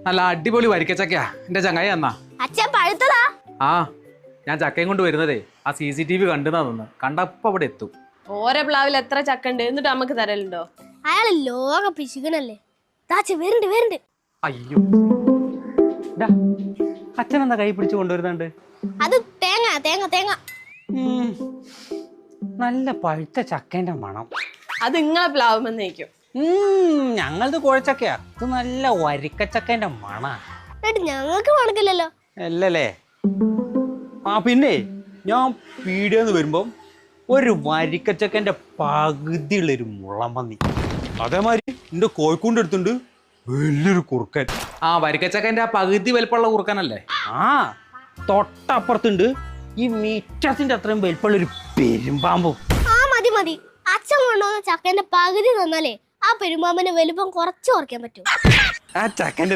നല്ല അടിപൊളി വരിക്കച്ചക്കയാ എന്റെ ചങ്ങായി എന്നാ. അച്ഛൻ പഴുത്തതാ? ആ ഞാൻ ചക്കയും കൊണ്ട് വരുന്നതേ ആ CCTV കണ്ടെന്നാ തോന്നുന്നു. കണ്ടപ്പോ അവിടെ എത്തും. ഓരോ പ്ലാവിൽ എത്ര ചക്ക ഉണ്ട് എന്നിട്ട് നമുക്ക് തരലുണ്ടോ? അയാള് ലോക പിശുകനല്ലേ. വരുന്നുണ്ട്. അയ്യോ അച്ഛൻ എന്താ കൈ പിടിച്ച് കൊണ്ടുവരുന്നുണ്ട്? അത് തേങ്ങ. നല്ല പഴുത്ത ചക്കേന്റെ മണം. അത് നിങ്ങളെ പ്ലാവുമെന്നേക്കും. ഞങ്ങളത് കുഴച്ചക്കയാ. ഇത് നല്ല വരിക്കച്ചക്കേന്റെ മണ. ഞങ്ങൾക്ക് മണക്കില്ലല്ലോ. അല്ലല്ലേ? ആ പിന്നെ ഞാൻ പീടിയെന്ന് വരുമ്പം ഒരു വരിക്കച്ചക്കന്റെ പകുതിയുള്ളൊരു മുളമന്തി. അതേമാതിരി എന്റെ കോഴിക്കോണ്ട് എടുത്തുണ്ട് വലിയൊരു കുറുക്കൻ. ആ വരിക്കച്ചക്കന്റെ ആ പകുതി വലിപ്പമുള്ള കുറുക്കനല്ലേ? ആ തൊട്ടപ്പുറത്തുണ്ട് ഈ മീറ്റസിന്റെ അത്രയും വലിപ്പമുള്ളൊരു പെരുമ്പാമ്പും. ആ മതി. അച്ഛൻ കൊണ്ടുവന്ന ചക്കന്റെ പകുതി തന്നാലേ ആ പെരുമാമന്റെ വലുപ്പം കുറച്ച് കുറയ്ക്കാൻ പറ്റും. ആ ചക്കന്റെ